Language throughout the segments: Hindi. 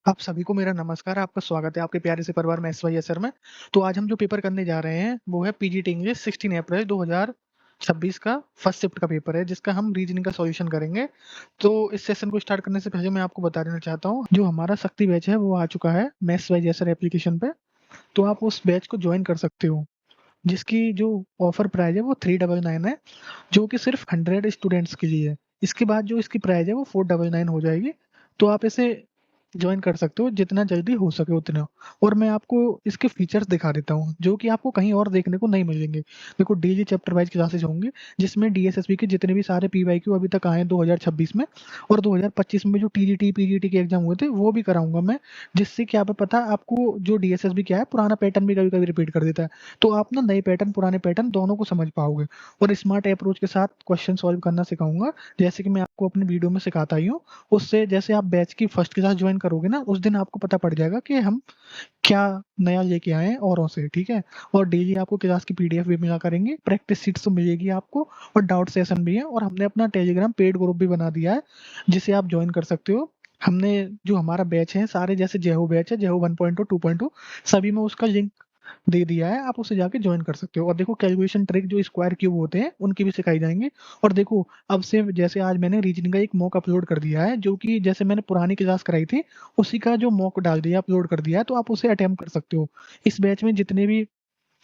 आप सभी को मेरा नमस्कार, आपका स्वागत है आपके प्यारे से परिवार में एसवाईएस सर में। तो आज हम जो पेपर करने जा रहे हैं, वो है पीजीटी इंग्लिश 16 अप्रैल 2026 का फर्स्ट शिफ्ट का पेपर है, जिसका हम रीजनिंग का सॉल्यूशन करेंगे। तो इस सेशन को स्टार्ट करने से पहले मैं आपको बता देना चाहता हूँ, जो हमारा शक्ति बैच है वो आ चुका है एसवाईएस सर एप्लीकेशन पे। तो आप उस बैच को ज्वाइन कर सकते हो, जिसकी जो ऑफर प्राइस है वो 399 है, जो कि सिर्फ 100 स्टूडेंट्स के लिए है। इसके बाद जो इसकी प्राइस है वो 499 हो जाएगी। तो आप इसे जॉइन कर सकते हो जितना जल्दी हो सके उतना। और मैं आपको इसके फीचर्स दिखा देता हूँ, जो कि आपको कहीं और देखने को नहीं मिलेंगे। देखो, डेली चैप्टर वाइज क्लासेस होंगी, जिसमें डीएसएसबी के जितने भी सारे पीवाईक्यू अभी तक आए हैं 2026 में, और 2025 में जो टीजीटी पीजीटी के एग्जाम हुए थे वो भी कराऊंगा मैं। जिससे क्या पता आपको जो डीएसएसबी क्या है, पुराना पैटर्न भी कभी कभी रिपीट कर देता है, तो आप ना नए पैटर्न पुराने पैटर्न दोनों को समझ पाओगे। और स्मार्ट अप्रोच के साथ क्वेश्चन सॉल्व करना सिखाऊंगा, जैसे कि मैं आपको अपनी वीडियो में सिखाता ही हूँ। उससे जैसे आप बैच की फर्स्ट क्लास ज्वाइन करोगे ना, उस दिन आपको पता पड़ जाएगा कि हम क्या नया लेके आए हैं औरों से, ठीक है। और डेली आपको क्लास की पीडीएफ भी मिला करेंगे, प्रैक्टिस सीट्स तो मिलेगी आपको, और डाउट सेशन भी है। और हमने अपना टेलीग्राम पेड ग्रुप भी बना दिया है, जिसे आप ज्वाइन कर सकते हो। हमने जो हमारा बैच है सारे, जैसे जेहो बैच है, जेहो 1.2 2.2, सभी में उसका लिंक दे दिया है, आप उसे जाके ज्वाइन कर सकते हो। और देखो, कैलकुलेशन ट्रिक जो स्क्वायर क्यूब होते हैं उनकी भी सिखाई जाएंगी। और देखो, अब से जैसे आज मैंने रीजनिंग का एक मॉक अपलोड कर दिया है, जो कि जैसे मैंने पुरानी क्लास कराई थी उसी का जो मॉक डाल दिया, अपलोड कर दिया है, तो आप उसे अटेम्प्ट कर सकते हो। इस बैच में जितने भी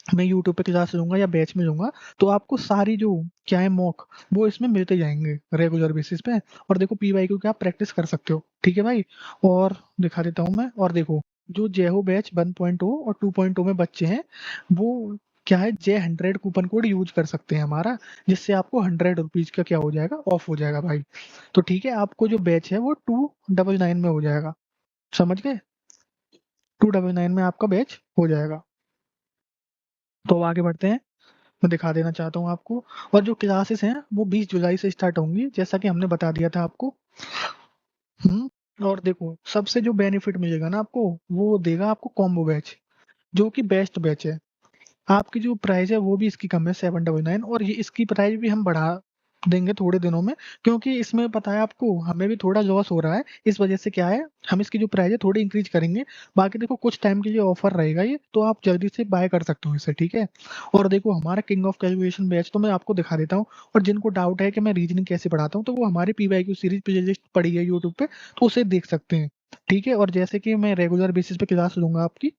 मैं यूट्यूब पे क्लास लूंगा या बैच में लूंगा, तो आपको सारी जो क्या है मॉक, वो इसमें मिलते जाएंगे रेगुलर बेसिस पे। और देखो, पीवाईक्यू की आप प्रैक्टिस कर सकते हो, ठीक है भाई। और दिखा देता हूँ मैं। और देखो, जो जेहो बैच 1.0 और 2.0 में बच्चे हैं, वो क्या है, J100 कूपन कोड यूज कर सकते हैं हमारा, जिससे आपको 100 रुपीज का क्या हो जाएगा, ऑफ हो जाएगा भाई। तो ठीक है, आपको जो बैच है वो 299 में हो जाएगा, समझ गए। 299 में आपका बैच हो जाएगा। तो अब आगे बढ़ते हैं, मैं दिखा देना चाहता हूँ आपको। और जो क्लासेस हैं वो 20 जुलाई से स्टार्ट होंगी, जैसा कि हमने बता दिया था आपको। और देखो, सबसे जो बेनिफिट मिलेगा ना आपको, वो देगा आपको कॉम्बो बैच, जो कि बेस्ट बैच है। आपकी जो प्राइस है वो भी इसकी कम है, 799। और ये इसकी प्राइस भी हम बढ़ा देंगे थोड़े दिनों में, क्योंकि इसमें पता है आपको, हमें भी थोड़ा लॉस हो रहा है। इस वजह से क्या है, हम इसकी जो प्राइस है थोड़ी इंक्रीज करेंगे। बाकी देखो, कुछ टाइम के लिए ऑफर रहेगा ये, तो आप जल्दी से बाय कर सकते हो इसे, ठीक है। और देखो, हमारा किंग ऑफ कैलकुलेशन बैच तो मैं आपको दिखा देता हूँ। और जिनको डाउट है कि मैं रीजनिंग कैसे पढ़ाता हूँ, तो वो हमारी पीवाईक्यू सीरीज प्ले लिस्ट पड़ी है यूट्यूब पे, तो उसे देख सकते हैं, ठीक है। और जैसे कि मैं रेगुलर बेसिस पे क्लास लूंगा आपकी,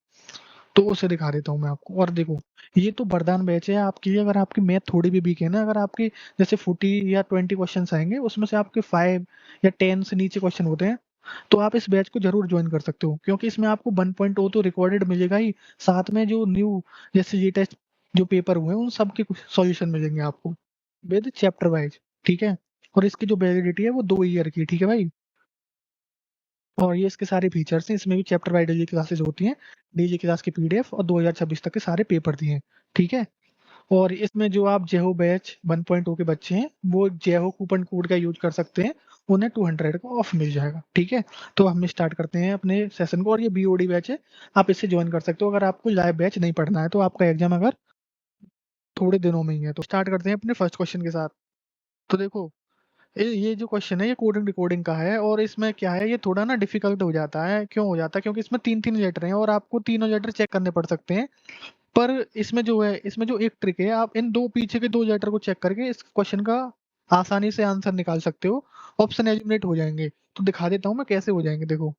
तो उसे दिखा देता हूँ मैं आपको। और देखो, ये तो वरदान बैच है आपके लिए, अगर आपकी मैथ थोड़ी भी वीक है ना, अगर आपके जैसे 40 या 20 क्वेश्चन आएंगे, उसमें से आपके 5 या 10 से नीचे क्वेश्चन होते हैं, तो आप इस बैच को जरूर ज्वाइन कर सकते हो, क्योंकि इसमें आपको 1.0 तो रिकॉर्डेड मिलेगा ही, साथ में जो न्यू जैसे लेटेस्ट जो पेपर हुए हैं उन सब के कुछ सॉल्यूशन मिलेंगे आपको, विद चैप्टर वाइज, ठीक है। और इसकी जो वैलिडिटी है वो 2 ईयर की, ठीक है भाई। और ये इसके सारे फीचर्स हैं, इसमें भी चैप्टर वाइज डेली क्लासेस होती हैं, डेली क्लास की पीडीएफ, और 2026 तक के सारे पेपर दिए हैं, ठीक है। और इसमें जो आप जेहो बैच 1.0 के बच्चे हैं, वो जेहो कूपन कोड का यूज कर सकते हैं, उन्हें 200 का ऑफ मिल जाएगा, ठीक है। तो हम स्टार्ट करते हैं अपने सेशन को। और ये बीओडी बैच है, आप इससे ज्वाइन कर सकते हो अगर आपको लाइव बैच नहीं पढ़ना है, तो आपका एग्जाम अगर थोड़े दिनों में ही है। तो स्टार्ट करते हैं अपने फर्स्ट क्वेश्चन के साथ। तो देखो, ये जो क्वेश्चन है ये कोडिंग डिकोडिंग का है, और इसमें क्या है, ये थोड़ा ना डिफिकल्ट हो जाता है। क्यों हो जाता है, क्योंकि इसमें 3 3 लेटर हैं, और आपको तीनों लेटर चेक करने पड़ सकते हैं। पर इसमें जो है, इसमें जो एक ट्रिक है, आप इन दो पीछे के दो लेटर को चेक करके इस क्वेश्चन का आसानी से आंसर निकाल सकते हो, ऑप्शन एलिमिनेट हो जाएंगे। तो दिखा देता हूँ मैं कैसे हो जाएंगे। देखो,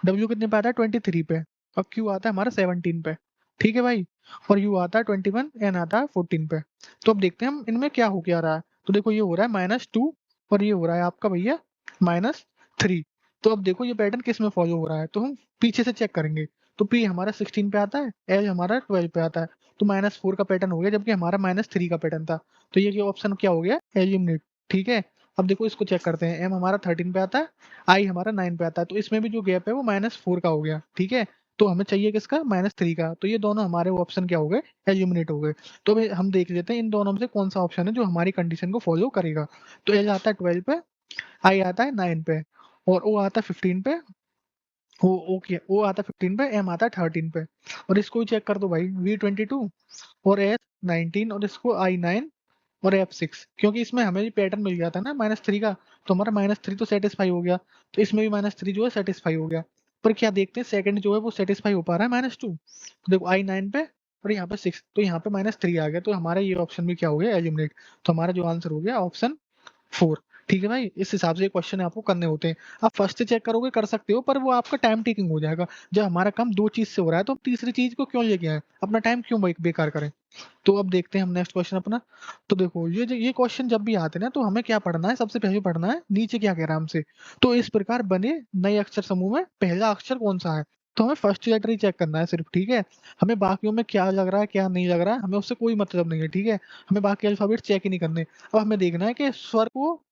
डब्ल्यू कितने पे आता है, 23 पे, और क्यू आता है हमारा 17 पे, ठीक है भाई। और यू आता है 21, एन आता है 14 पे। तो अब देखते हैं हम इनमें क्या हो क्या रहा है। तो देखो, ये हो रहा है -2, और ये हो रहा है आपका भैया -3। तो अब देखो ये पैटर्न किस में फॉलो हो रहा है, तो हम पीछे से चेक करेंगे। तो पी हमारा 16 पे आता है, एल हमारा 12 पे आता है, तो -4 का पैटर्न हो गया, जबकि हमारा -3 का पैटर्न था। तो ये ऑप्शन क्या हो गया, एलिमिनेट, ठीक है। अब देखो, इसको चेक करते हैं। एम हमारा 13 पे आता है, आई हमारा 9 पे आता है, तो इसमें भी जो गैप है वो -4 का हो गया, ठीक है। तो हमें चाहिए किसका, -3 का। तो ये दोनों हमारे ऑप्शन क्या हो गए, एलिमिनेट हो गए। तो अभी हम देख लेते हैं इन दोनों में से कौन सा ऑप्शन है जो हमारी कंडीशन को फॉलो करेगा। तो एल आता है 12 पे, आई आता है 9 पे, और ओ आता है 15 पे। ओ ओके, ओ आता है 15 पे, एम आता है 13 पे। और इसको भी चेक कर दो भाई, V22 और S19, और इसको I9 और F6, क्योंकि इसमें हमें भी पैटर्न मिल गया था ना -3 का, तो हमारा -3 तो सेटिस्फाई हो गया, तो इसमें भी -3 जो है सेटिस्फाई हो गया। पर क्या देखते हैं सेकंड जो है वो सेटिस्फाई हो पा रहा है -2। तो देखो I9 पे और यहाँ पे 6, तो यहाँ पे -3 आ गया, तो हमारा ये ऑप्शन भी क्या हो गया, एलिमिनेट। तो हमारा जो आंसर हो गया ऑप्शन 4। ठीक है भाई, इस हिसाब से क्वेश्चन आपको करने होते हैं। आप फर्स्ट से चेक करोगे कर सकते हो, पर वो आपका टाइम टेकिंग हो जाएगा। जब हमारा काम 2 चीज से हो रहा है तो हम तीसरी चीज को क्यों लेके आए, अपना टाइम क्यों बेकार करें। तो अब देखते हैं हम नेक्स्ट क्वेश्चन अपना। तो देखो ये क्वेश्चन जब भी आते हैं ना, तो हमें क्या पढ़ना है, सबसे पहले पढ़ना है नीचे क्या कह रहा है हमसे। तो इस प्रकार बने नए अक्षर समूह में पहला अक्षर कौन सा है। तो हमें फर्स्ट लेटर ही चेक करना है सिर्फ, ठीक है। हमें बाकियों में क्या लग रहा है क्या नहीं लग रहा है, हमें उससे कोई मतलब नहीं है, ठीक है। हमें बाकी अल्फाबेट चेक ही नहीं करने। अब हमें देखना है कि स्वर को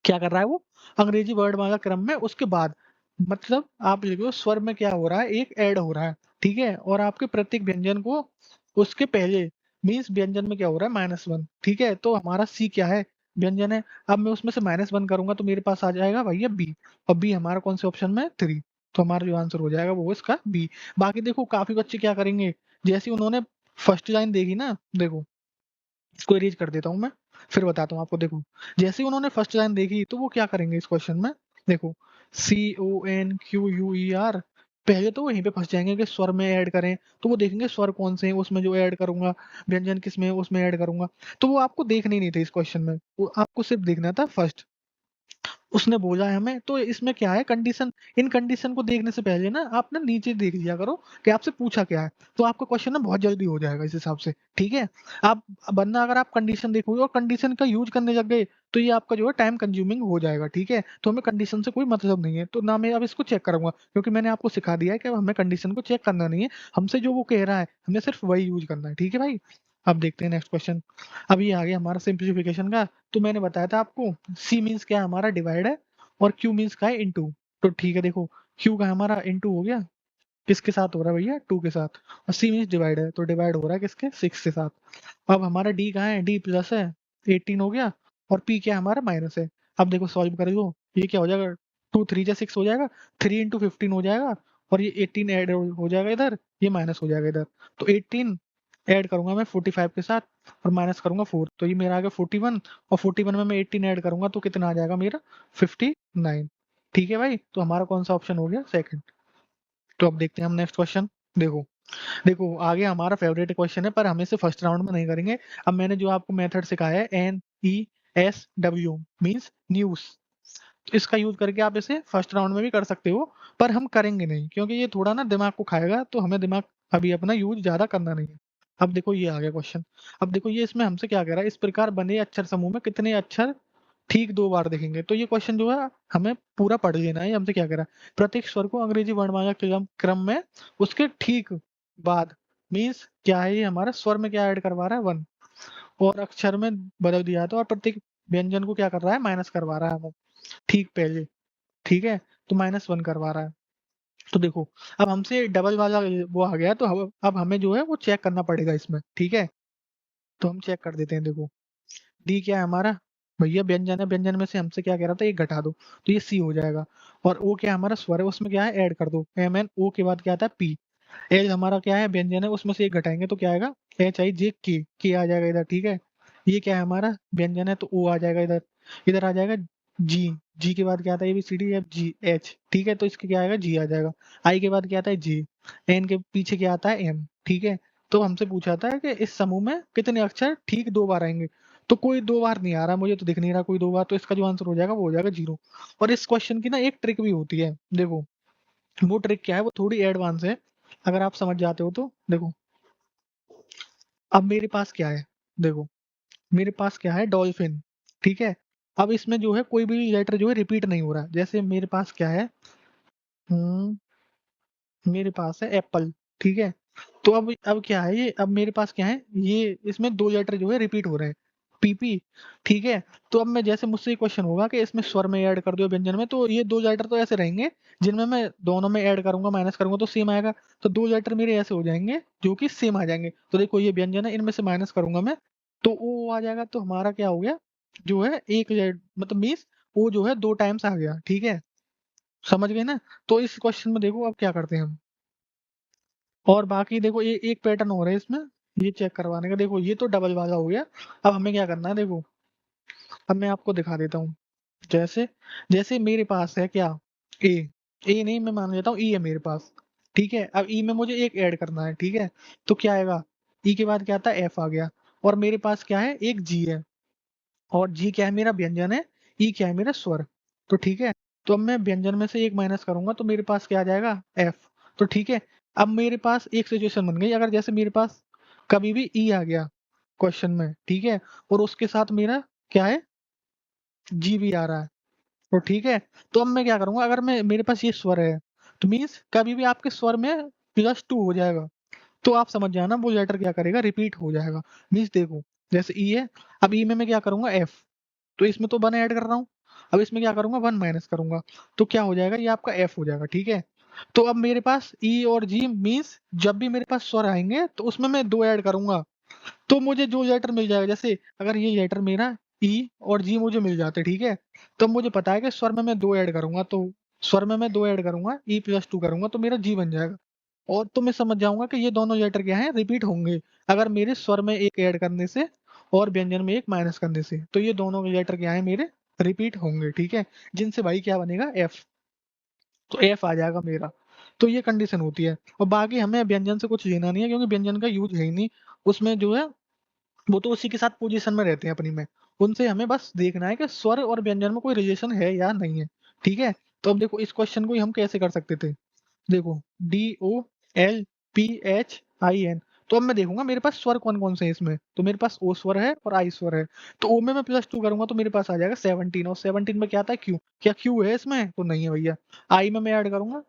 क्या कर रहा है वो, अंग्रेजी वर्णमाला क्रम में उसके बाद, मतलब आप लिखो स्वर में क्या हो रहा है, एक ऐड हो रहा है, ठीक है। और आपके प्रत्येक व्यंजन को उसके पहले, मीन्स व्यंजन में क्या हो रहा है -1, ठीक है। तो हमारा सी क्या है, व्यंजन है। अब मैं उसमें से -1 करूंगा तो मेरे पास आ जाएगा भैया बी। और बी हमारा कौन से ऑप्शन में है, 3। तो हमारा जो आंसर हो जाएगा वो इसका बी। बाकी देखो काफी बच्चे क्या करेंगे, जैसे उन्होंने फर्स्ट लाइन देखी ना, देखो इसको इरेज कर देता हूँ मैं, फिर बताता हूँ आपको। देखो जैसे ही उन्होंने फर्स्ट लाइन देखी तो वो क्या करेंगे इस क्वेश्चन में, देखो CONQUER, पहले तो वहीं पे फंस जाएंगे कि स्वर में ऐड करें। तो वो देखेंगे स्वर कौन से हैं उसमें जो ऐड करूंगा, व्यंजन किस में है उसमें ऐड करूंगा। तो वो आपको देखने ही नहीं थे इस क्वेश्चन में, वो आपको सिर्फ देखना था फर्स्ट। उसने बोला है हमें, तो इसमें क्या है कंडीशन, इन कंडीशन को देखने से पहले ना आप ना नीचे देख लिया करो कि आपसे पूछा क्या है। तो आपका क्वेश्चन ना बहुत जल्दी हो जाएगा इस हिसाब से, ठीक है। आप वरना अगर आप कंडीशन देखोगे और कंडीशन का यूज करने लग गए तो ये आपका जो है टाइम कंज्यूमिंग हो जाएगा, ठीक है। तो हमें कंडीशन से कोई मतलब नहीं है, तो ना मैं अब इसको चेक करूंगा, क्योंकि मैंने आपको सिखा दिया है कि अब हमें कंडीशन को चेक करना नहीं है। हमसे जो वो कह रहा है हमें सिर्फ वही यूज करना है, ठीक है भाई। अब देखते हैं नेक्स्ट क्वेश्चन। अब ये आ गया हमारा सिंप्लीफिकेशन का। तो मैंने बताया था आपको सी मीन्स क्या है, हमारा डिवाइड है, और क्यू मीन्स का है इनटू। तो ठीक है, देखो क्यू का हमारा इनटू हो गया, किसके साथ हो रहा है भैया, 2 के साथ। और सी मीन्स डिवाइड है, तो डिवाइड हो रहा है किसके, 6 के साथ। अब हमारा डी कहाँ है, डी प्लस है, 18 हो गया। और पी क्या है हमारा, माइनस है। अब देखो सॉल्व कर लो, ये क्या हो जाएगा, 2 3 जा 6 हो जाएगा, 3 इंटू 15 हो जाएगा। और ये 18 ऐड हो जाएगा इधर, ये माइनस हो जाएगा इधर। तो 18 ऐड करूंगा मैं 45 के साथ, और माइनस करूंगा 4, तो ये मेरा आ गया 41। और 41 में मैं 18 ऐड करूंगा तो कितना आ जाएगा मेरा, 59। ठीक है भाई, तो हमारा कौन सा ऑप्शन हो गया, सेकंड। तो अब देखते हैं हम नेक्स्ट क्वेश्चन। देखो देखो आगे हमारा फेवरेट क्वेश्चन है, पर हम इसे फर्स्ट राउंड में नहीं करेंगे। अब मैंने जो आपको मेथड सिखाया है NESW मीन्स न्यूज, तो इसका यूज करके आप इसे फर्स्ट राउंड में भी कर सकते हो, पर हम करेंगे नहीं क्योंकि ये थोड़ा ना दिमाग को खाएगा, तो हमें दिमाग अभी अपना यूज ज्यादा करना नहीं है। अब देखो ये आ गया क्वेश्चन। अब देखो ये इसमें हमसे क्या कह रहा है, इस प्रकार बने अक्षर समूह में कितने अक्षर ठीक 2 बार दिखेंगे। तो ये क्वेश्चन जो है हमें पूरा पढ़ लेना है, हमसे क्या कह रहा है, प्रत्येक स्वर को अंग्रेजी वर्णमाला क्रम क्रम में उसके ठीक बाद, मीन्स क्या है, ये हमारा स्वर में क्या ऐड करवा रहा है, 1, और अक्षर में बदल दिया था, और प्रत्येक व्यंजन को क्या कर रहा है, माइनस करवा रहा है हमें ठीक पहले, ठीक है। तो -1 करवा रहा है। तो देखो अब हमसे डबल वाला वो आ गया, तो अब हमें जो है वो चेक करना पड़ेगा इसमें, ठीक है। तो हम चेक कर देते हैं, देखो डी क्या है हमारा, भैया व्यंजन है, व्यंजन में से हमसे क्या कह रहा था, एक घटा दो, तो ये सी हो जाएगा। और ओ क्या है हमारा स्वर है, उसमें क्या है, ऐड कर दो, MNO के बाद क्या आता है, पी। एल हमारा क्या है, व्यंजन है, उसमें से एक घटाएंगे तो क्या आएगा, HIJK आ जाएगा इधर, ठीक है। ये क्या है हमारा व्यंजन है, तो ओ आ जाएगा इधर। इधर आ जाएगा जी, जी के बाद क्या आता है, ABCDFGH, ठीक है। तो इसके क्या आएगा, जी आ जाएगा। आई के बाद क्या आता है, जे। एन के पीछे क्या आता है, एम, ठीक है। तो हमसे पूछा था कि इस समूह में कितने अक्षर ठीक 2 बार आएंगे। तो कोई 2 बार नहीं आ रहा, मुझे तो दिख नहीं रहा कोई 2 बार, तो इसका जो आंसर हो जाएगा वो हो जाएगा 0। और इस क्वेश्चन की ना एक ट्रिक भी होती है, देखो वो ट्रिक क्या है, वो थोड़ी एडवांस है, अगर आप समझ जाते हो तो। देखो अब मेरे पास क्या है, देखो मेरे पास क्या है, डॉल्फिन, ठीक है। अब इसमें जो है कोई भी लेटर जो है रिपीट नहीं हो रहा, जैसे मेरे पास क्या है, हम्म, मेरे पास है एप्पल, ठीक है। तो अब क्या है ये, अब मेरे पास क्या है, ये इसमें 2 लेटर जो है रिपीट हो रहे हैं, PP, ठीक है। तो अब मैं जैसे मुझसे क्वेश्चन होगा कि इसमें स्वर में ऐड कर दो व्यंजन में, तो ये 2 लेटर तो ऐसे रहेंगे जिनमें मैं दोनों में ऐड करूंगा माइनस करूंगा तो सेम आएगा। तो 2 लेटर मेरे ऐसे हो जाएंगे जो कि सेम आ जाएंगे। तो देखो ये व्यंजन है, इनमें से माइनस करूंगा मैं तो ओ आ जाएगा। तो हमारा क्या हो गया, जो है एक मतलब मीन्स वो जो है 2 टाइम्स आ गया, ठीक है। समझ गए ना। तो इस क्वेश्चन में देखो अब क्या करते हैं हम, और बाकी देखो ये एक पैटर्न हो रहा है इसमें, ये चेक करवाने का। देखो ये तो डबल वाला हो गया। अब हमें क्या करना है, देखो अब मैं आपको दिखा देता हूँ। जैसे जैसे मेरे पास है क्या, ए, ए नहीं, मैं मान लेता हूँ ई है मेरे पास, ठीक है। अब ई में मुझे एक ऐड करना है, ठीक है। तो क्या आएगा, ई के बाद क्या आता है, एफ आ गया। और मेरे पास क्या है, एक जी है, और जी क्या है, मेरा व्यंजन है, ई क्या है, मेरा स्वर। तो ठीक है, तो अब मैं व्यंजन में से एक माइनस करूंगा तो मेरे पास क्या आ जाएगा, एफ। तो ठीक है, अब मेरे पास एक सिचुएशन बन गई, अगर जैसे मेरे पास कभी भी ई आ गया क्वेश्चन में, ठीक है, और उसके साथ मेरा क्या है, जी भी आ रहा है, तो ठीक है। तो अब मैं क्या करूंगा, अगर मैं मेरे पास ये स्वर है, तो मीन्स कभी भी आपके स्वर में +2 हो जाएगा, तो आप समझ जाना वो लेटर क्या करेगा, रिपीट हो जाएगा। मीन्स देखो, जैसे ई है, अब ई में मैं क्या करूंगा, एफ, तो इसमें तो 1 ऐड कर रहा हूँ, अब इसमें क्या करूंगा, 1 माइनस करूंगा, तो क्या हो जाएगा, ये आपका एफ हो जाएगा, ठीक है। तो अब मेरे पास ई और जी, मीन्स जब भी मेरे पास स्वर आएंगे तो उसमें मैं 2 ऐड करूंगा, तो मुझे जो लेटर मिल जाएगा, जैसे अगर ये लेटर मेरा ई और जी मुझे मिल जाते, ठीक है, तो मुझे पता है कि स्वर में मैं 2 ऐड करूंगा, तो स्वर में मैं 2 ऐड करूंगा, E+2 करूंगा तो मेरा जी बन जाएगा। और तो मैं समझ जाऊंगा कि ये दोनों लेटर क्या है, रिपीट होंगे, अगर मेरे स्वर में एक ऐड करने से और व्यंजन में एक माइनस करने से, तो ये दोनों लेटर क्या है, मेरे रिपीट होंगे, ठीक है, जिनसे भाई क्या बनेगा, एफ। तो एफ आ जाएगा मेरा। तो ये कंडीशन होती है, और बाकी हमें व्यंजन से कुछ लेना नहीं है, क्योंकि व्यंजन का यूज है ही नहीं उसमें, जो है वो तो उसी के साथ पोजीशन में रहते हैं अपनी में। उनसे हमें बस देखना है कि स्वर और व्यंजन में कोई रिलेशन है या नहीं है, ठीक है। तो अब देखो, इस क्वेश्चन को ही हम कैसे कर सकते थे, देखो, DOLPHIN, तो अब मैं देखूंगा मेरे पास स्वर कौन कौन से हैं इसमें, तो मेरे पास ओ स्वर है और आई स्वर है। तो ओ में मैं +2 करूंगा तो मेरे पास आ जाएगा 17, और 17 में क्या आता है, क्यू, क्या क्यू है इसमें, तो नहीं है भैया। आई में मैं ऐड करूंगा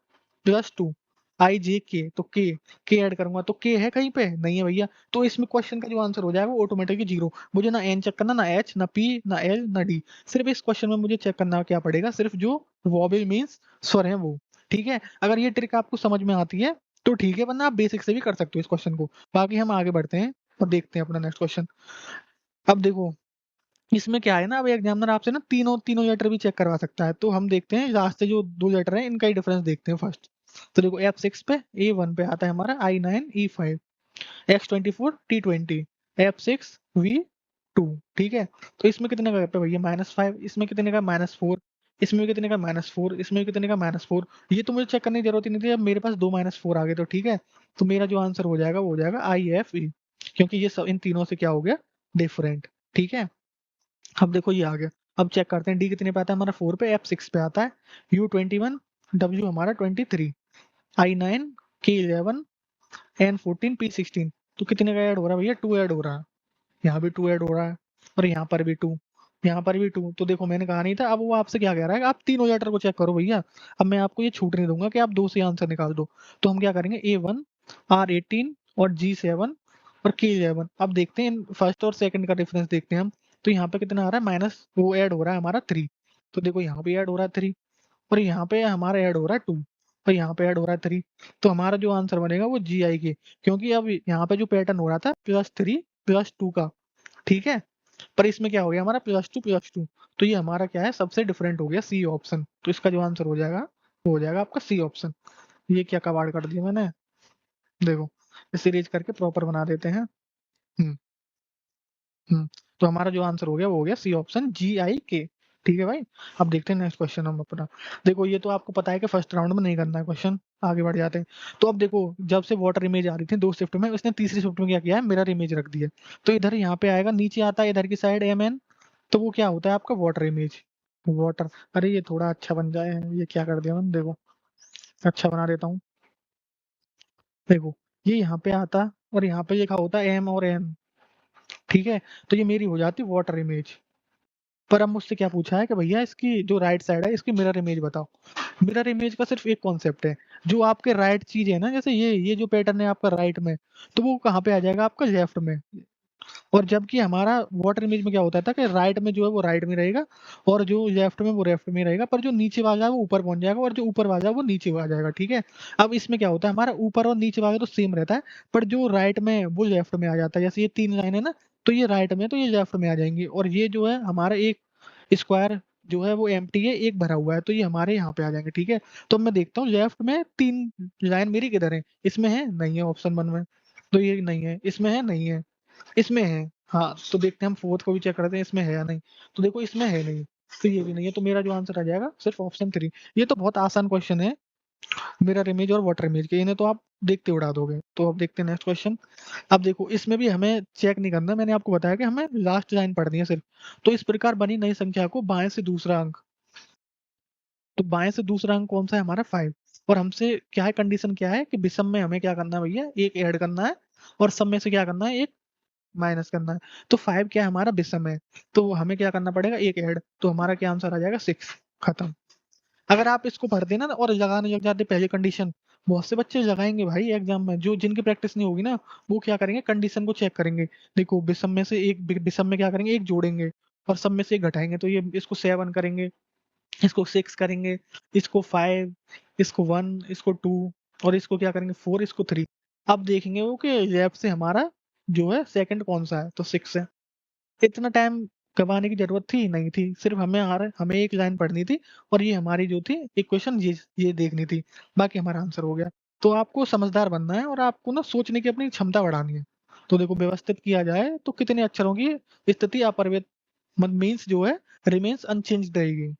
+2, आई जे के, तो के ऐड करूंगा तो के है कहीं पे, नहीं है भैया। तो इसमें क्वेश्चन का जो आंसर हो जाएगा वो ऑटोमेटिकली 0। मुझे ना एन चेक करना, ना एच, ना पी, ना एल, ना डी, सिर्फ इस क्वेश्चन में मुझे चेक करना क्या पड़ेगा, सिर्फ जो वॉवेल मीन्स स्वर है वो, ठीक है। अगर ये ट्रिक आपको समझ में आती है तो ठीक है, वरना आप बेसिक से भी कर सकते हो इस क्वेश्चन को। बाकी हम आगे बढ़ते हैं और देखते हैं अपना नेक्स्ट क्वेश्चन। अब देखो, इसमें क्या है ना, अब एग्जामिनर आपसे ना तीनों तीनों लेटर भी चेक करवा सकता है, तो हम देखते हैं लास्ट से जो 2 लेटर हैं इनका ही डिफरेंस देखते हैं फर्स्ट। तो देखो, F6 पे A1 पे आता है हमारा I9 E5, X24 T20, F6 V2, ठीक है। तो इसमें कितने का गैप है भैया, -5, इसमें कितने का, -4, इसमें कितने का, -4, इसमें कितने का, -4। ये तो मुझे चेक करने की जरूरत ही नहीं थी, अब मेरे पास 2 -4 आ गए, तो ठीक है। तो मेरा जो आंसर हो जाएगा वो हो जाएगा IFE, क्योंकि ये सब इन तीनों से क्या हो गया, डिफरेंट, ठीक है। अब देखो ये आ गया। अब चेक करते हैं डी कितने पे आता है हमारा, 4 पे, F6 पे आता है U21, W हमारा 23, I9, K11, N14, P16। तो कितने का ऐड हो रहा है भैया, 2 ऐड हो रहा है, यहाँ भी 2 ऐड हो रहा है, और यहाँ पर भी 2, यहाँ पर भी 2। तो देखो, मैंने कहा नहीं था, अब वो आपसे क्या कह रहा है कि आप तीनों लेटर को चेक करो भैया। अब मैं आपको ये छूट नहीं दूंगा कि आप 2 से आंसर निकाल दो। तो हम क्या करेंगे, A1, R18 और G7 और K11। अब देखते हैं फर्स्ट और सेकंड का डिफरेंस देखते हैं हम। तो यहाँ पे कितना आ रहा है, माइनस वो ऐड हो रहा है हमारा 3। तो देखो, यहाँ पे ऐड हो रहा है 3, और यहाँ पे हमारा ऐड हो रहा है 2, और यहाँ पे ऐड हो रहा है 3। तो हमारा जो आंसर बनेगा वो GI के, क्योंकि अब यहाँ पे जो पैटर्न हो रहा था +3 +2 का, ठीक है, पर इसमें क्या हो गया हमारा +2 +2। तो ये हमारा क्या है, सबसे डिफरेंट हो गया सी ऑप्शन। तो इसका जो आंसर हो जाएगा वो हो जाएगा आपका सी ऑप्शन। ये क्या कबाड़ कर दिया मैंने, देखो, इसे रेज करके प्रॉपर बना देते हैं। हम्म हम्म तो हमारा जो आंसर हो गया वो हो गया सी ऑप्शन, GI के, ठीक है भाई। अब देखते हैं नेक्स्ट क्वेश्चन हम अपना। देखो, ये तो आपको पता है कि फर्स्ट राउंड में नहीं करना है क्वेश्चन, आगे बढ़ जाते हैं। तो अब देखो, जब से वाटर इमेज आ रही थी 2 शिफ्ट में, उसने तीसरी शिफ्ट में क्या किया है, मिरर इमेज रख दिया। तो इधर यहाँ पे आएगा, नीचे आता है इधर की साइड MN, तो वो क्या होता है आपका वाटर इमेज, वाटर। अरे ये थोड़ा अच्छा बन जाए, ये क्या कर दिया मैंने, देखो अच्छा बना देता हूँ। देखो, ये यहाँ पे आता और यहाँ पे लिखा होता है M और N, ठीक है। तो ये मेरी हो जाती वाटर इमेज। पर अब मुझसे क्या पूछा है कि भैया इसकी जो राइट साइड है इसकी मिरर इमेज बताओ। मिरर इमेज का सिर्फ एक कॉन्सेप्ट है, जो आपके राइट चीज है ना, जैसे ये जो पैटर्न है आपका राइट में, तो वो कहाँ पे आ जाएगा, आपका लेफ्ट में। और जबकि हमारा वाटर इमेज में क्या होता था कि राइट में जो है वो राइट में रहेगा, और जो लेफ्ट में वो लेफ्ट में रहेगा, पर जो नीचे वाला है वो ऊपर पहुंच जाएगा, और जो ऊपर वाला है वो नीचे आ जाएगा, ठीक है। अब इसमें क्या होता है, हमारा ऊपर और नीचे वाला तो सेम रहता है, पर जो राइट में वो लेफ्ट में आ जाता है। जैसे ये 3 लाइन है ना, तो ये राइट में, तो ये लेफ्ट में आ जाएंगी, और ये जो है हमारा एक स्क्वायर जो है वो एम्प्टी है, एक भरा हुआ है, तो ये हमारे यहाँ पे आ जाएंगे, ठीक है। तो मैं देखता हूँ लेफ्ट में 3 लाइन मेरी किधर है, इसमें है, नहीं है, ऑप्शन 1 में। तो ये नहीं है, इसमें है, नहीं है, इसमें है, हाँ। तो देखते हैं हम फोर्थ को भी चेक करते हैं, इसमें है या नहीं। तो देखो, इसमें है नहीं, तो ये भी नहीं है, तो मेरा जो आंसर आ जाएगा सिर्फ ऑप्शन 3। ये तो बहुत आसान क्वेश्चन है। मिरर इमेज और वाटर इमेज के, इन्हें तो आप देखते उड़ा दोगे। तो अब देखते हैं नेक्स्ट क्वेश्चन। अब देखो इसमें भी हमें चेक नहीं करना, मैंने आपको बताया कि हमें लास्ट लाइन पढ़नी है सिर्फ। तो इस प्रकार बनी नई संख्या को बाएं से दूसरा अंक, तो बाएं से दूसरा अंक कौन सा है हमारा 5। और हमसे क्या है, कंडीशन क्या है कि विषम में हमें क्या करना है भैया, एक ऐड करना है, और सम में से क्या करना है, एक माइनस करना है। तो 5 क्या है हमारा विषम है, तो हमें क्या करना पड़ेगा, एक ऐड, तो हमारा क्या आंसर आ जाएगा 6। खत्म। अगर आप इसको भर देना ना और लगाने लग जाते पहले कंडीशन, बहुत से बच्चे लगाएंगे भाई एग्जाम में, जो जिनकी प्रैक्टिस नहीं होगी ना, वो क्या करेंगे, कंडीशन को चेक करेंगे। देखो विषम में से एक, विषम में क्या करेंगे, एक जोड़ेंगे, और सब में से एक घटाएंगे, तो ये इसको 7 करेंगे, इसको 6 करेंगे, इसको 5, इसको 1, इसको 2, और इसको क्या करेंगे 4, इसको 3। अब देखेंगे वो कि लेफ्ट से हमारा जो है सेकंड कौन सा है, तो 6 है। इतना टाइम गवाने की जरूरत थी नहीं थी, सिर्फ हमें एक लाइन पढ़नी थी, और ये हमारी जो थी इक्वेशन ये देखनी थी, बाकी हमारा आंसर हो गया। तो आपको समझदार बनना है और आपको ना सोचने की अपनी क्षमता बढ़ानी है। तो देखो व्यवस्थित किया जाए तो कितने अक्षरों की स्थिति अपरिवर्तित मीन्स जो है रिमेन्स अनचेंज रहेगी,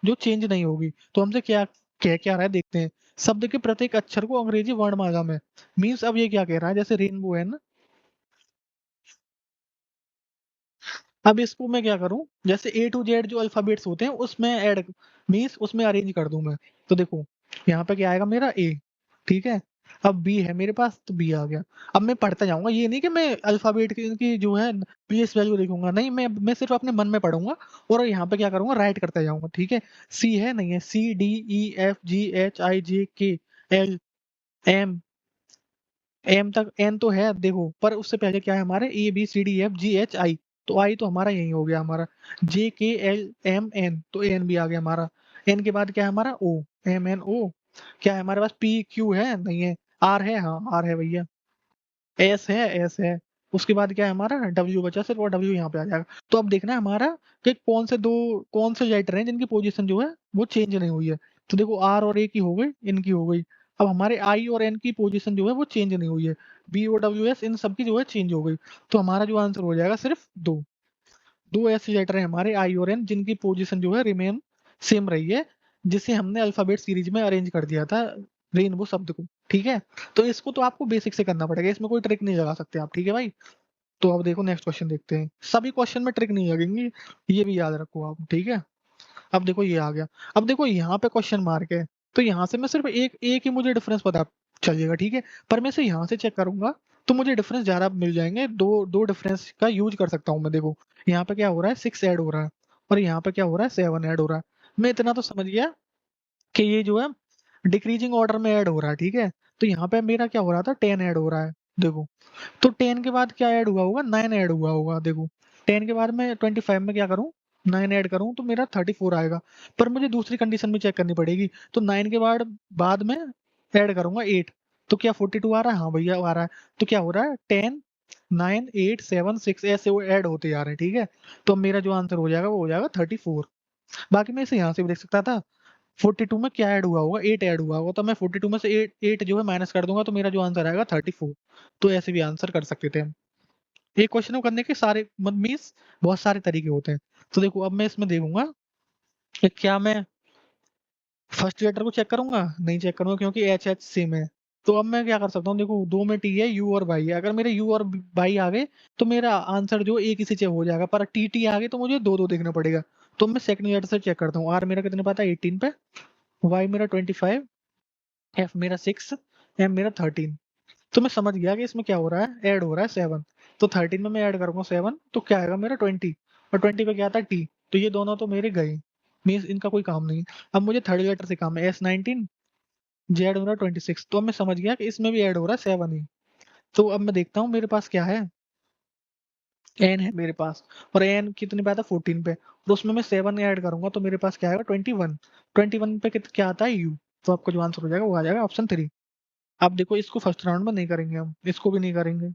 जो चेंज नहीं होगी। तो हमसे क्या कह क्या रहा है देखते हैं। शब्द के प्रत्येक अक्षर को अंग्रेजी वर्णमाला में, मीन्स अब ये क्या कह रहा है, जैसे रेनबो है ना, अब इसको मैं क्या करूं, जैसे ए टू जेड जो अल्फाबेट्स होते हैं उसमें ऐड, मीन्स उसमें अरेंज कर दूं मैं। तो देखो यहाँ पे क्या आएगा मेरा ए, ठीक है। अब बी है मेरे पास, तो बी आ गया। अब मैं पढ़ता जाऊंगा, ये नहीं कि मैं अल्फाबेट की जो है प्लेस वैल्यू देखूंगा, नहीं, मैं सिर्फ अपने मन में पढ़ूंगा, और यहाँ पे क्या करूंगा, राइट करता जाऊंगा, ठीक है। सी है, नहीं है, C D E F G H I J K L M, M तक एन तो है देखो, पर उससे पहले क्या है हमारे, A B C D F G H I, तो आई तो हमारा यही हो गया हमारा, जे के एल एम एन, तो एन भी आ गया हमारा। एन के बाद क्या है हमारा ओ, एम एन ओ। क्या है हमारे पास, पी क्यू है, नहीं है, आर है, हाँ आर है भैया, एस है, एस है। उसके बाद क्या है हमारा, डब्ल्यू बचा सिर्फ, और डब्ल्यू यहाँ पे आ जाएगा। तो अब देखना है हमारा कि कौन से लेटर हैं जिनकी पोजीशन जो है वो चेंज नहीं हुई है। तो देखो आर और ए की हो गई, इनकी हो गई। अब हमारे आई और एन की पोजीशन जो है वो चेंज नहीं हुई है, बी ओ डब्ल्यू एस इन सब की जो है चेंज हो गई। तो हमारा जो आंसर हो जाएगा सिर्फ दो, दो ऐसे लेटर हैं हमारे आई और एन जिनकी पोजीशन जो है रिमेन सेम रही है, जिसे हमने अल्फाबेट सीरीज में अरेंज कर दिया था रेनबो शब्द को, ठीक है। तो इसको तो आपको बेसिक से करना पड़ेगा, इसमें कोई ट्रिक नहीं लगा सकते आप, ठीक है भाई। तो अब देखो नेक्स्ट क्वेश्चन देखते हैं, सभी क्वेश्चन में ट्रिक नहीं लगेंगी, ये भी याद रखो आप, ठीक है। अब देखो ये आ गया। अब देखो यहाँ पे क्वेश्चन मार्क है, तो यहाँ से मैं सिर्फ एक एक ही मुझे डिफरेंस पता चलिएगा, ठीक है। पर मैं इसे यहाँ से चेक करूंगा तो मुझे डिफरेंस ज्यादा मिल जाएंगे, दो दो डिफरेंस का यूज कर सकता हूँ मैं। देखो यहाँ पे क्या हो रहा है, 6 ऐड हो रहा है, और यहाँ पे क्या हो रहा है, 7 ऐड हो रहा है। मैं इतना तो समझ गया कि ये जो है डिक्रीजिंग ऑर्डर में ऐड हो रहा है, ठीक है। तो यहाँ पे मेरा क्या हो रहा था, 10 ऐड हो रहा है, देखो। तो 10 के बाद क्या ऐड हुआ होगा, 9 ऐड हुआ होगा, देखो। 10 के बाद मैं 25 में क्या करूँ, 9 ऐड करूँ तो मेरा 34 आएगा। पर मुझे दूसरी कंडीशन भी चेक करनी पड़ेगी, तो 9 के बाद बाद में ऐड करूंगा 8, तो क्या 42 आ रहा है, हाँ भैया आ रहा है। तो क्या हो रहा है, 10 9 8 7 6 ऐसे वो ऐड होते जा रहे हैं, ठीक है। तो अब मेरा जो आंसर हो जाएगा वो हो जाएगा 34। बाकी मैं इसे यहाँ से भी देख सकता था, 42 में क्या ऐड हुआ होगा, 8 ऐड हुआ होगा, तो मैं 42 में से 8 जो है माइनस कर दूंगा, तो मेरा जो आंसर आएगा 34। तो ऐसे भी आंसर कर सकते थे हम। एक क्वेश्चन को करने के सारे मीन्स बहुत सारे तरीके होते हैं। तो देखो अब मैं इसमें देखूंगा कि क्या मैं फर्स्ट लेटर को चेक करूंगा, नहीं चेक करूंगा क्योंकि एच एच सेम है। तो अब मैं क्या कर सकता हूँ, देखो दो में टी है, यू और बाई है, अगर मेरे यू और बाई आ गए तो मेरा आंसर जो एक ही से चेक हो जाएगा, पर टी टी आ गए तो मुझे दो दो देखना पड़ेगा। तो मैं सेकंड लेटर से चेक करता हूँ, आर मेरा कितने पाता है 18 पे, वाई मेरा 25, एफ मेरा 6, एम मेरा 13। तो मैं समझ गया कि इसमें क्या हो रहा है, ऐड हो रहा है 7। तो 13 में मैं ऐड करूंगा 7, तो क्या आएगा मेरा 20, और 20 पे क्या आता है टी। तो ये दोनों तो मेरे गए, मीन्स इनका कोई काम नहीं। अब मुझे थर्ड लेटर से काम है, S19, जेड हो रहा है 26। तो अब मैं समझ गया कि इसमें भी ऐड हो रहा है 7 ही। तो अब मैं देखता हूँ मेरे पास क्या है, एन है मेरे पास, और एन कितने पे आता है 14 पे, और उसमें मैं 7 ऐड करूंगा तो मेरे पास क्या आएगा 21। 21 पे क्या आता है यू। तो आपका जो आंसर हो जाएगा वो आ जाएगा ऑप्शन 3। अब देखो इसको फर्स्ट राउंड में नहीं करेंगे हम, इसको भी नहीं करेंगे,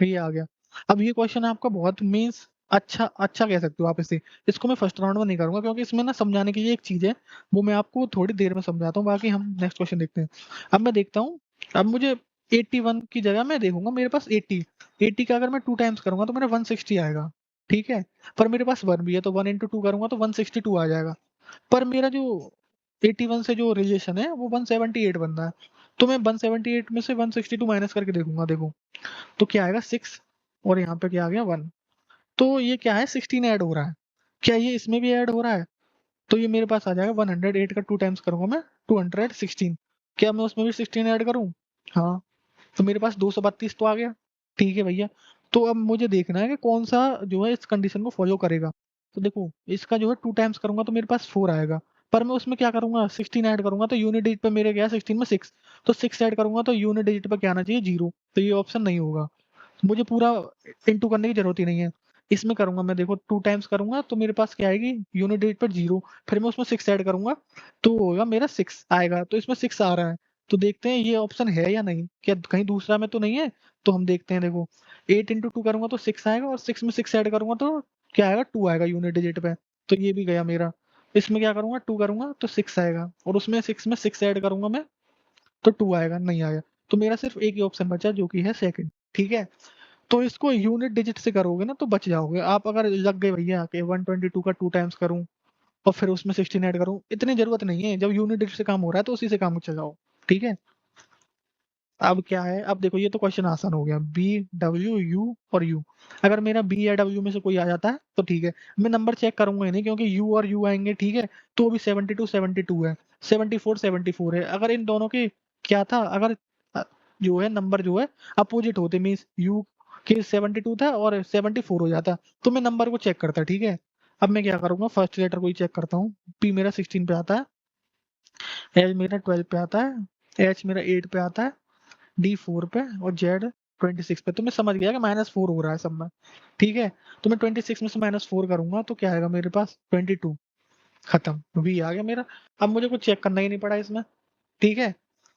तो ये आ गया। अब ये क्वेश्चन आपका बहुत मीन्स अच्छा अच्छा कह सकते हो आप इसे। इसको मैं फर्स्ट राउंड में नहीं करूंगा क्योंकि इसमें ना समझाने के लिए एक चीज है, वो मैं आपको थोड़ी देर में समझाता हूँ। बाकी हम नेक्स्ट क्वेश्चन देखते हैं। अब मैं देखता हूँ, अब मुझे 81 की जगह मैं देखूंगा मेरे पास 80 का अगर मैं 2 टाइम्स करूंगा तो मेरा 160 आएगा, ठीक है। पर मेरे पास 1 भी है, तो 1 into 2 करूंगा तो 162 आ जाएगा। पर मेरा जो 81 से जो रिलेशन है वो 178 बन रहा है, तो मैं 178 में से 162 माइनस करके देखूंगा। देखो तो क्या आएगा 6, और यहाँ पे क्या आ गया 1, तो ये क्या है 16 ऐड हो रहा है। क्या ये इसमें भी ऐड हो रहा है? तो ये मेरे पास आ जाएगा 108 का 2 टाइम्स करूंगा मैं 216। क्या मैं उसमें भी 16 ऐड करूं? हाँ, तो मेरे पास 232 तो आ गया। ठीक है भैया, तो अब मुझे देखना है कि कौन सा जो है इस कंडीशन को फॉलो करेगा। तो देखो इसका जो है 2 टाइम्स करूंगा तो मेरे पास 4 आएगा, पर मैं उसमें क्या करूंगा 16 ऐड करूंगा, तो यूनिट डिजिट पे मेरे क्या है 16 में 6, तो 6 ऐड करूंगा तो यूनिट डिजिट पे क्या आना चाहिए 0, तो ये ऑप्शन नहीं होगा। मुझे पूरा इंटू करने की जरूरत ही नहीं है, इसमें करूंगा मैं। देखो 2 टाइम्स करूंगा तो मेरे पास क्या आएगी यूनिट डिजिट पर 0, फिर मैं उसमें 6 ऐड करूंगा तो होगा मेरा 6 आएगा, तो इसमें 6 आ रहा है। तो देखते हैं ये ऑप्शन है या नहीं, क्या कहीं दूसरा में तो नहीं है। तो हम देखते हैं, देखो 8 इंटू 2 करूंगा तो 6 आएगा, और 6 में 6 ऐड करूंगा तो क्या आएगा 2 आएगा यूनिट डिजिट पे, तो ये भी गया मेरा। इसमें क्या करूंगा 2 करूंगा तो 6 आएगा, और उसमें 6 में 6 ऐड करूंगा मैं तो 2 आएगा, नहीं आया। तो मेरा सिर्फ एक ही ऑप्शन बचा जो कि है सेकंड। ठीक है, तो इसको यूनिट डिजिट से करोगे ना तो बच जाओगे आप। अगर लग गए भैया कि 122 का 2 टाइम्स करूं और फिर उसमें 16 ऐड करूं, इतनी जरूरत नहीं है। जब यूनिट डिजिट से काम हो रहा है तो उसी से काम चलाओ। ठीक है, अब क्या है, अब देखो ये तो क्वेश्चन आसान हो गया, बी डब्ल्यू यू और यू। अगर मेरा बी या डब्ल्यू में से कोई आ जाता है तो ठीक है, मैं नंबर चेक करूंगा ही नहीं, क्योंकि यू और यू आएंगे ठीक है, तो भी 72 है, 74 है। अगर इन दोनों के क्या था, अगर जो है नंबर जो है अपोजिट होते, मीन्स यू के 72 था और 74 हो जाता, तो मैं नंबर को चेक करता। ठीक है, अब मैं क्या करूंगा फर्स्ट लेटर को ही चेक करता हूँ। पी मेरा 16 पे आता है, एल मेरा 12 पे आता है, एच मेरा 8 पे आता है, डी 4 पे, और जेड 26 पे। तो मैं समझ गया कि -4 हो रहा है सब में। ठीक है, तो मैं 26 में से -4 करूंगा तो क्या आएगा मेरे पास 22, खत्म, वी आ गया मेरा। अब मुझे कुछ चेक करना ही नहीं पड़ा इसमें। ठीक है,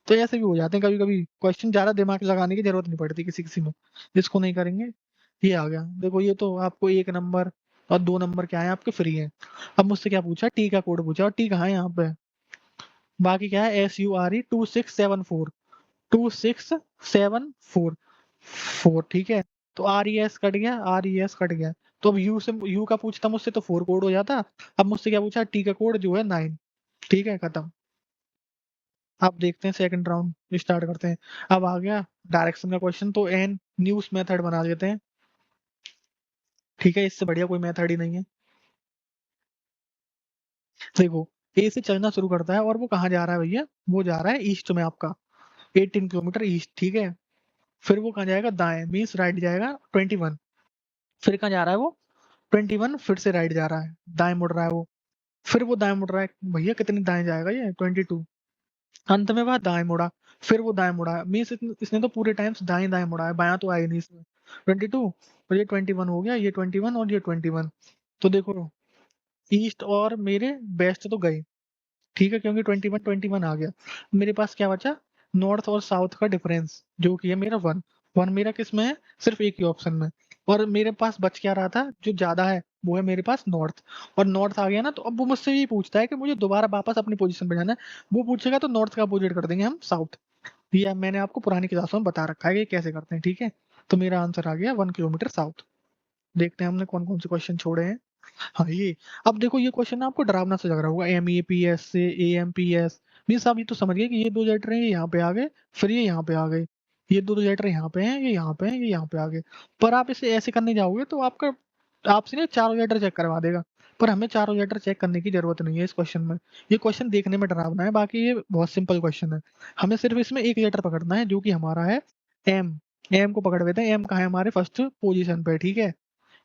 तो ऐसे भी हो जाते हैं कभी कभी क्वेश्चन, ज्यादा दिमाग लगाने की जरूरत नहीं पड़ती किसी किसी में, जिसको नहीं करेंगे। ये आ गया, देखो ये तो आपको 1 नंबर और 2 नंबर क्या है आपके फ्री है। अब मुझसे क्या पूछा, टी का कोड पूछा, और टी कहाँ है यहाँ पे, बाकी क्या है SURE 2674, 2674 ठीक है, तो RES कट गया, RES कट गया। तो अब यू से, यू का पूछता मुझसे तो 4 कोड हो जाता। अब मुझसे क्या पूछा, टी का कोड जो है 9। ठीक है, खत्म। अब देखते हैं सेकंड राउंड स्टार्ट करते हैं। अब आ गया डायरेक्शन का क्वेश्चन, तो एन न्यूज मेथड बना देते हैं। ठीक है, इससे बढ़िया कोई मेथड ही नहीं है। देखो ए से चलना शुरू करता है, और वो कहाँ जा रहा है भैया, वो जा रहा है ईस्ट में आपका 18 किलोमीटर ईस्ट। ठीक है, फिर वो कहाँ जाएगा, दाएं, मीन्स राइट जाएगा 21। फिर कहाँ जा रहा है वो 21, फिर से राइट जा रहा है, दाएं मुड़ रहा है वो। फिर वो दाएं मुड़ रहा है भैया, कितनी दाएं जाएगा ये 22। अंत में वह दाएं मुड़ा, फिर वो दाएं मुड़ा, मीन्स इसने तो पूरे टाइम्स दाएं दाएं मुड़ा है, बायां तो आया नहीं इसमें। 22 और ये 21 हो गया, ये 21 और ये 21। तो देखो ईस्ट और मेरे वेस्ट तो गए। ठीक है, क्योंकि 21 आ गया। मेरे पास क्या बचा, नॉर्थ और साउथ का डिफरेंस, जो कि है मेरा 1। 1 मेरा किस में है, सिर्फ एक ही ऑप्शन में। और मेरे पास बच क्या रहा था, जो ज्यादा है वो है मेरे पास नॉर्थ। और नॉर्थ आ गया ना, तो अब वो मुझसे ये पूछता है कि मुझे दोबारा वापस अपनी पोजीशन पे जाना है। वो पूछेगा तो नॉर्थ का अपोजिट कर देंगे हम, साउथ। ये मैंने आपको पुरानी क्लासों में बता रखा है कि कैसे करते हैं। ठीक है, तो मेरा आंसर आ गया 1 किलोमीटर साउथ। देखते हैं हमने कौन कौन से क्वेश्चन छोड़े हैं। हाँ ये, अब देखो ये क्वेश्चन आपको डरावना सा लग रहा होगा, MEPS से AMPS, मीन्स आप ये तो समझ गए कि ये 2 लेटर हैं, ये यहाँ पे आ गए, फिर ये यहाँ पे आ गए, ये 2 लेटर यहाँ पे हैं, ये यहाँ पे हैं, ये यहाँ पे आ गए। पर आप इसे ऐसे करने जाओगे तो आपका, आपसे ना चारों लेटर चेक करवा देगा। पर हमें चारों लेटर चेक करने की जरूरत नहीं है इस क्वेश्चन में। ये क्वेश्चन देखने में डरावना है, बाकी ये बहुत सिंपल क्वेश्चन है। हमें सिर्फ इसमें एक लेटर पकड़ना है, जो कि हमारा है एम। एम को पकड़ लेते हैं, एम कहाँ है हमारे फर्स्ट पोजिशन पे। ठीक है,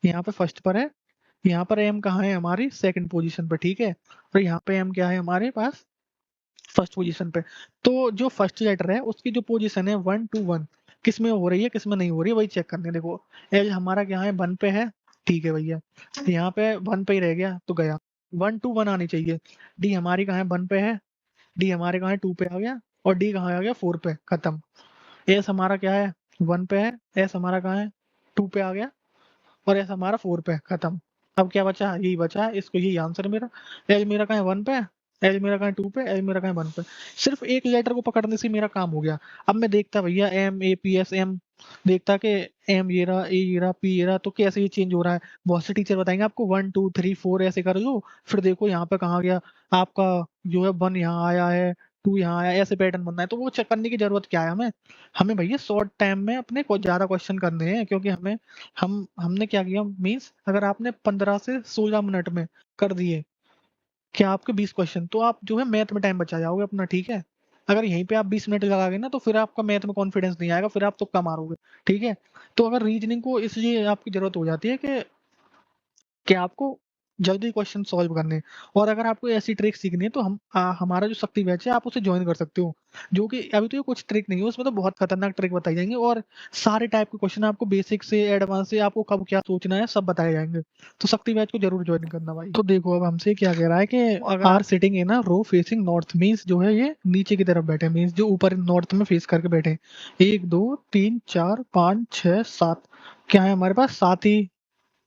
यहाँ पे फर्स्ट पर है, यहाँ पर एम कहाँ है हमारी सेकंड पोजीशन पे। ठीक है, और यहाँ पे एम क्या है हमारे पास फर्स्ट पोजीशन पे। तो जो फर्स्ट लेटर है उसकी जो पोजीशन है 1 to 1, किस में हो रही है किस में नहीं हो रही है, वही चेक करने। देखो एल हमारा क्या है 1 पे है, ठीक है भैया, यहाँ पे 1 पे ही रह गया तो गया, 1 to 1 आनी चाहिए। डी हमारी कहाँ है 1 पे है, डी हमारे कहाँ है 2 पे आ गया, और डी कहाँ आ गया 4 पे, खत्म। एस हमारा क्या है 1 पे है, एस हमारा कहाँ है 2 पे आ गया, और एस हमारा 4 पे, खत्म। अब क्या बचा, यही बचा है, इसको यही आंसर है मेरा। एल मेरा कहाँ है 1 पे, एल मेरा कहाँ है 2 पे, एल मेरा कहाँ है 1 पे। सिर्फ एक लेटर को पकड़ने से मेरा काम हो गया। अब मैं देखता भैया MAPS, एम देखता कि एम ये रहा, ए ये रहा, पी ये रहा, तो कैसे ये चेंज हो रहा है। बहुत से टीचर बताएंगे आपको 1 2 3 4 ऐसे कर लो, फिर देखो यहाँ पे कहाँ गया आपका, जो है 1 यहाँ आया है, 2 यहाँ आया, ऐसे पैटर्न बनना है। तो वो चेक करने की जरूरत क्या है हमें। हमें भैया शॉर्ट टाइम में अपने को ज्यादा क्वेश्चन करने हैं, क्योंकि हमने क्या किया मीन्स, अगर आपने 15 से 16 मिनट में कर दिए क्या आपके 20 क्वेश्चन, तो आप जो है मैथ में टाइम बचा जाओगे अपना, ठीक है। अगर यहीं पे आप 20 मिनट लगाओगे ना, तो फिर आपका मैथ में कॉन्फिडेंस नहीं आएगा, फिर आप तुक्का मारोगे, ठीक है। तो अगर रीजनिंग को इसलिए आपकी जरूरत हो जाती है कि आपको जल्दी क्वेश्चन सॉल्व करने हैं। और अगर आपको ऐसी ट्रिक सीखनी है तो हमारा जो शक्ति बैच है आप उसे ज्वाइन कर सकते हो, जो कि अभी तो ये कुछ ट्रिक नहीं है, उसमें तो बहुत खतरनाक ट्रिक बताई जाएंगे, और सारे टाइप के क्वेश्चन आपको बेसिक से एडवांस से आपको कब क्या सोचना है सब बताए जाएंगे। तो शक्ति बैच को जरूर ज्वाइन करना भाई। तो देखो अब हमसे क्या कह रहा है कि अगर are sitting in a row facing north, means जो है ये नीचे की तरफ बैठे, मीन्स जो ऊपर नॉर्थ में फेस करके बैठे। 1 2 3 4 5 6 7, क्या है हमारे पास 7 ही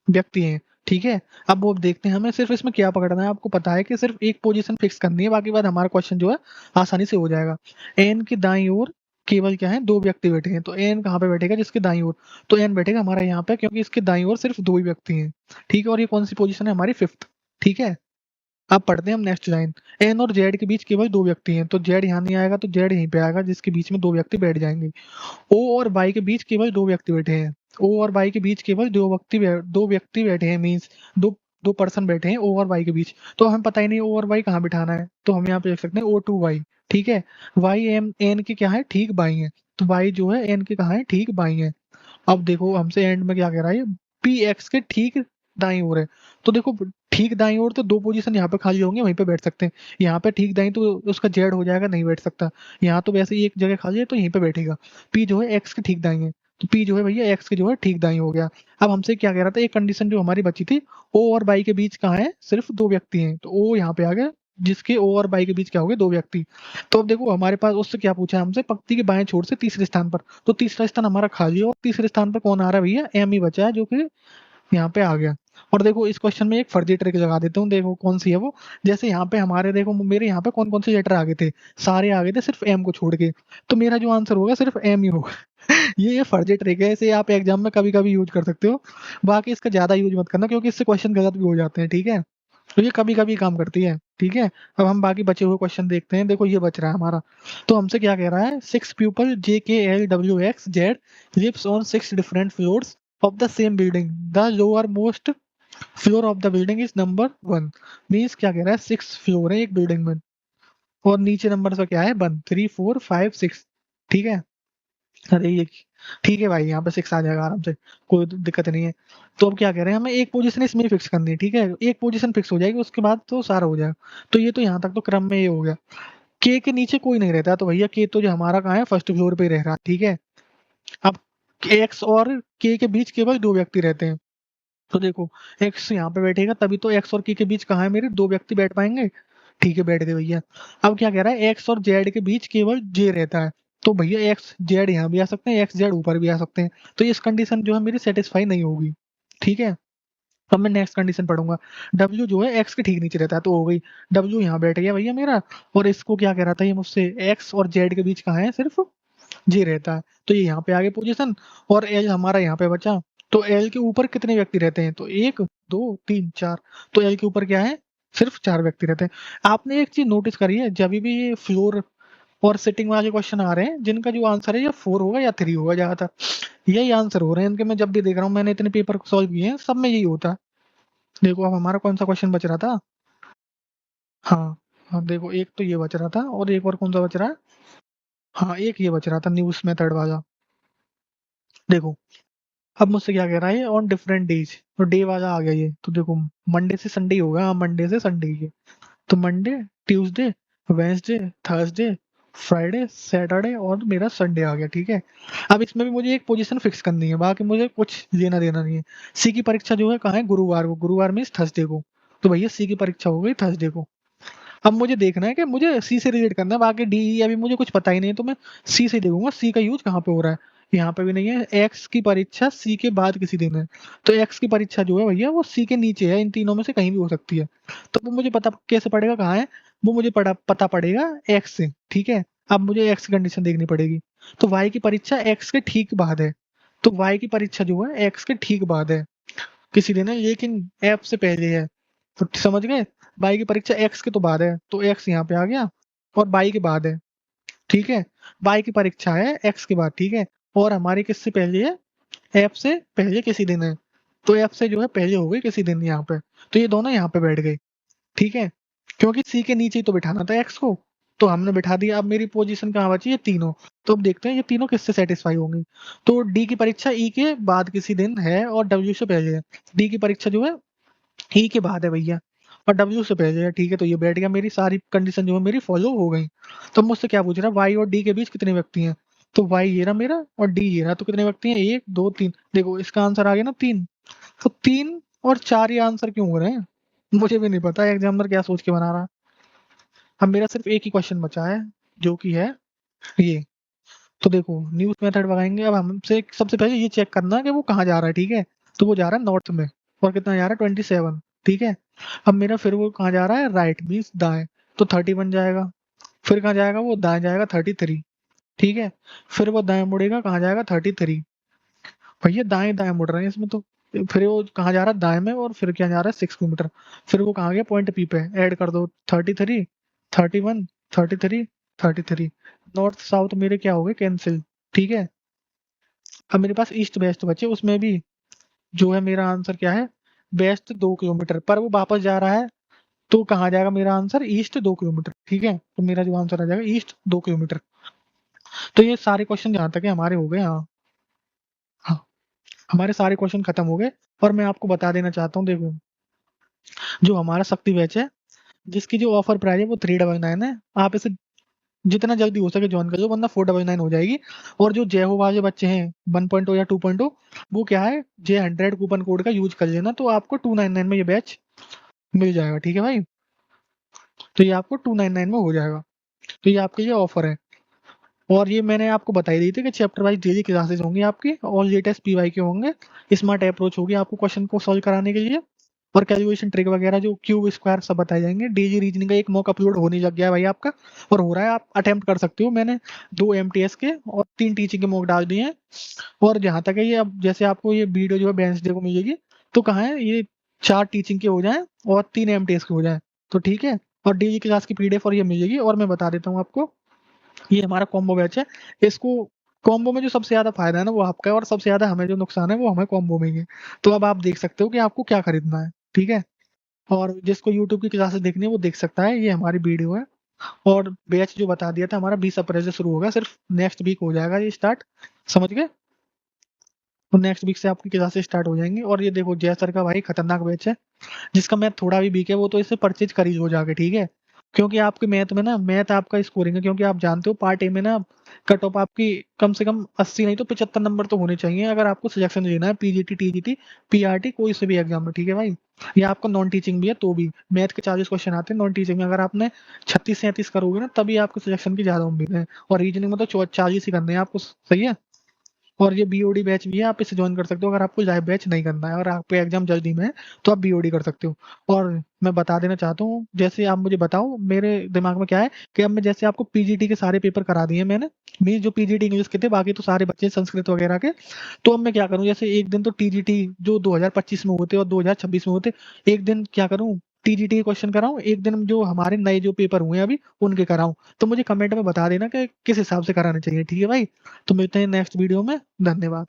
व्यक्ति हैं, ठीक है। अब वो देखते हैं हमें सिर्फ इसमें क्या पकड़ना है। आपको पता है कि सिर्फ एक पोजीशन फिक्स करनी है, बाकी बात हमारा क्वेश्चन जो है आसानी से हो जाएगा। एन की दाईं ओर केवल क्या है 2 व्यक्ति बैठे हैं, तो एन कहाँ पे बैठेगा जिसके दाईं ओर, तो एन बैठेगा हमारा यहाँ पे, क्योंकि इसके दाईं ओर सिर्फ 2 ही व्यक्ति हैं, ठीक है। और ये कौन सी पोजीशन है हमारी 5th, ठीक है। अब पढ़ते हैं हम नेक्स्ट लाइन। एन और जेड के बीच केवल 2 व्यक्ति हैं, तो जेड यहाँ नहीं आएगा, तो जेड यहीं पे आएगा जिसके बीच में 2 व्यक्ति बैठ जाएंगे। ओ और बाई के बीच केवल 2 व्यक्ति बैठे हैं, ओ और बाई के बीच केवल 2 व्यक्ति बैठे हैं, मीन्स दो दो पर्सन बैठे हैं ओ और वाई के बीच। तो हमें पता ही नहीं ओ और वाई कहाँ बिठाना है, तो हम यहाँ पे लिख सकते हैं ओ टू वाई, ठीक है। वाई एम एन के क्या है ठीक बाई है, तो वाई जो है एन के कहाँ है ठीक बाई है। अब देखो हमसे एंड में क्या कह रहा है, पी एक्स के ठीक दाईं ओर है। तो देखो ठीक दाईं ओर तो 2 पोजीशन यहाँ पे खाली होंगे, वहीं पे बैठ सकते हैं। यहाँ पे ठीक दाईं तो उसका जेड हो जाएगा, नहीं बैठ सकता। यहाँ तो वैसे ही एक जगह खाली है, तो यहीं पे बैठेगा। पी जो है एक्स के ठीक दाईं है, तो पी जो है भैया एक्स के जो है ठीक दाईं हो गया। अब हमसे क्या कह रहा था, एक कंडीशन जो हमारी बची थी, ओ और बाई के बीच कहाँ है सिर्फ 2 व्यक्ति हैं, तो ओ यहाँ पे आ गया, जिसके ओ और बाई के बीच क्या हो गए 2 व्यक्ति। तो अब देखो हमारे पास उससे क्या पूछा है हमसे, पंक्ति के बाएं छोर से तीसरे स्थान पर, तो तीसरा स्थान हमारा खाली है, और तीसरे स्थान पर कौन आ रहा है भैया एम ही बचा है, जो कि यहाँ पे आ गया। और देखो इस क्वेश्चन में एक फर्जी ट्रिक लगा देता हूँ, देखो कौन सी है वो। जैसे यहाँ पे हमारे देखो मेरे यहाँ पे कौन कौन से लेटर आ गए थे, सारे आ गए थे सिर्फ एम को छोड़ के, तो मेरा जो आंसर होगा सिर्फ एम ही होगा। ये फर्जी ट्रिक है, इसे आप एग्जाम में कभी कभी यूज कर सकते हो, बाकी इसका ज्यादा यूज मत करना, क्योंकि इससे क्वेश्चन गलत भी हो जाते हैं, ठीक है। तो ये कभी कभी काम करती है, ठीक है। अब हम बाकी बचे हुए क्वेश्चन देखते हैं। देखो ये बच रहा है हमारा, तो हमसे क्या कह रहा है, 6 people J K L W X Z lives on 6 different floors of the same building. The lowermost floor of the building is number 1. Means क्या कह रहा है, 6 फ्लोर है एक बिल्डिंग में, और नीचे नंबर का क्या है 1 3 4 5 6, ठीक है। अरे ये ठीक है भाई, यहाँ पे 6 आ जाएगा आराम से, कोई दिक्कत नहीं है। तो अब क्या कह रहे हैं, हमें एक पोजीशन इसमें ही फिक्स करनी है, ठीक है। एक पोजीशन फिक्स हो जाएगी, उसके बाद तो सारा हो जाएगा। तो ये तो यहाँ तक तो क्रम में ये हो गया। के नीचे कोई नहीं रहता, तो भैया के तो जो हमारा कहाँ है फर्स्ट फ्लोर पे ही रह रहा है, ठीक है। अब एक्स और के बीच केवल 2 व्यक्ति रहते हैं, तो देखो एक्स यहाँ पे बैठेगा, तभी तो एक्स और के बीच कहाँ है मेरे 2 व्यक्ति बैठ पाएंगे, ठीक है। बैठ गए भैया। अब क्या कह रहा है, एक्स और जेड के बीच केवल जे रहता है, तो भैया एक्स जेड यहाँ भी आ सकते हैं, एक्स जेड ऊपर भी आ सकते हैं, तो इस कंडीशन जो है मेरी सेटिस्फाई नहीं होगी, ठीक है। अब मैं नेक्स्ट कंडीशन पढ़ूंगा। डब्ल्यू जो है एक्स के ठीक नीचे रहता है, तो हो गई। डब्ल्यू यहाँ बैठ गया भैया मेरा, और इसको क्या कह रहा था ये मुझसे, एक्स और जेड के बीच कहाँ है सिर्फ जी रहता है, तो ये यहाँ पे आगे पोजीशन, और एल हमारा यहाँ पे बचा। तो एल के ऊपर कितने व्यक्ति रहते हैं, तो 1 2 3 4, तो एल के ऊपर क्या है सिर्फ 4 व्यक्ति रहते हैं। आपने एक चीज नोटिस करी है, जब भी ये फ्लोर और सिटिंग वाले क्वेश्चन आ रहे हैं, जिनका जो आंसर है या 4 होगा या 3 होगा, ज्यादातर यही आंसर हो रहे हैं इनके। मैं जब भी देख रहा हूँ, मैंने इतने पेपर सॉल्व किए हैं, सब में यही होता है। देखो अब हमारा कौन सा क्वेश्चन बच रहा था, हाँ हाँ देखो एक तो ये बच रहा था, और एक और कौन सा बच रहा है, हाँ एक ये बच रहा था न्यूज मेथड वाला। देखो अब मुझसे क्या कह रहा है, ऑन डिफरेंट डेज, तो डे वाला आ गया ये, तो देखो मंडे से संडे होगा, हाँ मंडे से संडे ये, तो Monday Tuesday Wednesday Thursday Friday Saturday और मेरा संडे आ गया, ठीक है। अब इसमें भी मुझे एक पोजीशन फिक्स करनी है, बाकी मुझे कुछ लेना देना नहीं है। सी की परीक्षा जो है कहाँ है, गुरुवार को, गुरुवार मीन्स थर्सडे को, तो भैया सी की परीक्षा हो गई थर्सडे को। अब मुझे देखना है कि मुझे सी से रिलेट करना है, बाकी डी ई अभी मुझे कुछ पता ही नहीं है, तो मैं सी से देखूंगा सी का यूज कहाँ पे हो रहा है। यहाँ पे भी नहीं है, एक्स की परीक्षा सी के बाद किसी दिन है, तो एक्स की परीक्षा जो है भैया वो सी के नीचे है, इन तीनों में से कहीं भी हो सकती है। तो वो मुझे पता कैसे पड़ेगा कहाँ है, वो मुझे पता पड़ेगा एक्स से, ठीक है। अब मुझे एक्स की कंडीशन देखनी पड़ेगी, तो वाई की परीक्षा एक्स के ठीक बाद है, तो y की परीक्षा जो है x के ठीक बाद है किसी दिन है, लेकिन f से पहले है। तो समझ गए, y की परीक्षा x के तो बाद है, तो x यहाँ पे आ गया और y के बाद है, ठीक है। y की परीक्षा है x के बाद, ठीक है, और हमारी किससे पहले है, f से पहले किसी दिन है, तो f से जो है पहले हो गई किसी दिन यहाँ पे, तो ये दोनों यहाँ पे बैठ गए, ठीक है, क्योंकि c के नीचे ही तो बिठाना था x को, तो हमने बिठा दिया। अब मेरी पोजीशन कहाँ बची, ये तीनों। तो अब देखते हैं ये तीनों किससे सेटिस्फाई होंगी। तो d की परीक्षा e के बाद किसी दिन है और w से पहले है। d की परीक्षा जो है e के बाद है भैया, और w से पहले है, ठीक है। तो ये बैठ गया, मेरी सारी कंडीशन जो है मेरी फॉलो हो गई। तो मुझसे क्या पूछ रहा है, y और d के बीच कितने व्यक्ति हैं। तो y ये रहा मेरा और d ये रहा, तो कितने व्यक्ति हैं, 1 2 3। देखो इसका आंसर आ गया ना 3। तो 3 और 4 ये आंसर क्यों हो रहे हैं, मुझे भी नहीं पता एग्जामिनर क्या सोच के बना रहा। अब मेरा सिर्फ एक ही क्वेश्चन बचा है, जो कि है ये। तो देखो न्यूज मेथड लगाएंगे। अब हमसे सबसे पहले ये चेक करना है कि वो कहाँ जा रहा है, ठीक है। तो वो जा रहा है नॉर्थ में, और कितना जा रहा है 27, ठीक है। अब मेरा फिर वो कहाँ जा रहा है, राइट मीन्स दाएं, तो 30 बन जाएगा। फिर कहाँ जाएगा, वो दाएं जाएगा 33, ठीक है। फिर वो दाएं मुड़ेगा, कहाँ जाएगा 33। भैया दाएं दाएं मुड़ रहे हैं इसमें तो। फिर वो कहाँ जा रहा है, दाएं में, और फिर क्या जा रहा है 6 किलोमीटर। फिर वो कहाँ गया, पॉइंट पी पे, ऐड कर दो 33 31 33 33। नॉर्थ साउथ मेरे क्या हो गए, कैंसिल, ठीक है। अब मेरे पास ईस्ट वेस्ट बचे, उसमें भी जो है मेरा आंसर क्या है, वेस्ट 2 किलोमीटर, पर वो वापस जा रहा है, तो कहाँ जाएगा मेरा आंसर, ईस्ट 2 किलोमीटर, ठीक है। तो मेरा जो आंसर आ जाएगा ईस्ट 2 किलोमीटर। तो ये सारे क्वेश्चन जहाँ तक है हमारे हो गए, हाँ हाँ, हमारे सारे क्वेश्चन खत्म हो गए। और मैं आपको बता देना चाहता हूँ, देखो जो हमारा शक्ति बैच है, जिसकी जो ऑफर प्राइस है वो 399 है। आप इसे जितना जल्दी हो सके ज्वाइन कर लो, वरना 499 हो जाएगी। और जो जय हो वाले बच्चे हैं 1.0 या 2.0, वो क्या है, J100 कूपन कोड का यूज कर लेना, तो आपको 299 में ये बैच मिल जाएगा, ठीक है भाई। तो ये आपको 299 में हो जाएगा। तो ये आपके लिए ऑफर है। और ये मैंने आपको बताई दी थी कि चैप्टर वाइज डेली क्लासेस होंगी आपकी, और लेटेस्ट पीवाई के होंगे। स्मार्ट अप्रोच होगी आपको क्वेश्चन को सॉल्व कराने के लिए, और कैलकुलेशन ट्रिक वगैरह जो क्यूब स्क्वायर सब बताए जाएंगे। डेली रीजनिंग का एक मॉक अपलोड होने लग गया है भाई आपका, और हो रहा है, आप अटेम्प्ट कर सकते हो। मैंने 2 MTS के और 3 टीचिंग के मॉक डाल दिए हैं। और जहाँ तक है ये, अब जैसे आपको ये वीडियो जो है वेडनेसडे को मिलेगी, तो कहाँ है ये 4 टीचिंग के हो जाएं और 3 MTS के हो जाएं, तो ठीक है। और डेली क्लास की PDF और ये मिलेगी। और मैं बता देता हूँ आपको, ये हमारा कॉम्बो बैच है। इसको कॉम्बो में जो सबसे ज्यादा फायदा है ना वो आपका है, और सबसे ज्यादा हमें जो नुकसान है वो हमें कॉम्बो में ही है। तो अब आप देख सकते हो कि आपको क्या खरीदना है, ठीक है। और जिसको यूट्यूब की क्लासेस देखनी है वो देख सकता है, ये हमारी वीडियो है। और बैच जो बता दिया था हमारा 20 अप्रैल से शुरू होगा, सिर्फ नेक्स्ट वीक हो जाएगा ये स्टार्ट, समझ गए। तो नेक्स्ट वीक से आपकी क्लासेस स्टार्ट हो जाएंगी। और ये देखो जय सर का भाई खतरनाक बैच है, जिसका मैथ थोड़ा भी वीक है वो तो इसे परचेज कर ही हो जाके, ठीक है। क्योंकि आपके मैथ में ना, मैथ आपका स्कोरिंग है, क्योंकि आप जानते हो पार्ट ए में ना कट ऑफ आपकी कम से कम 80 नहीं तो 75 नंबर तो होने चाहिए, अगर आपको सिलेक्शन लेना है PGT TGT PRT कोई से भी एग्जाम में, ठीक है भाई। या आपको नॉन टीचिंग भी है तो भी मैथ के 40 क्वेश्चन आते हैं नॉन टीचिंग में, अगर आपने 36 37 करोगे ना तभी आपको सिलेक्शन की ज्यादा उम्मीद है। और रीजनिंग में तो 40 ही करने हैं आपको, सही है। और ये BOD बैच भी है, आप इसे ज्वाइन कर सकते हो अगर आपको लाइव बैच नहीं करना है और आपका एग्जाम जल्दी में है, तो आप BOD कर सकते हो। और मैं बता देना चाहता हूँ, जैसे आप मुझे बताओ मेरे दिमाग में क्या है, कि अब मैं जैसे आपको PGT के सारे पेपर करा दिए मैंने, मेरी जो PGT इंग्लिश के थे, बाकी तो सारे बच्चे संस्कृत वगैरह के। तो अब मैं क्या करूँ, जैसे एक दिन तो TGT जो 2025 में होते और 2026 में होते, एक दिन क्या करूँ, TGT के क्वेश्चन कराऊं, एक दिन जो हमारे नए जो पेपर हुए हैं अभी उनके कराऊं। तो मुझे कमेंट में बता देना कि किस हिसाब से कराने चाहिए, ठीक है भाई। तो मिलते हैं नेक्स्ट वीडियो में, धन्यवाद।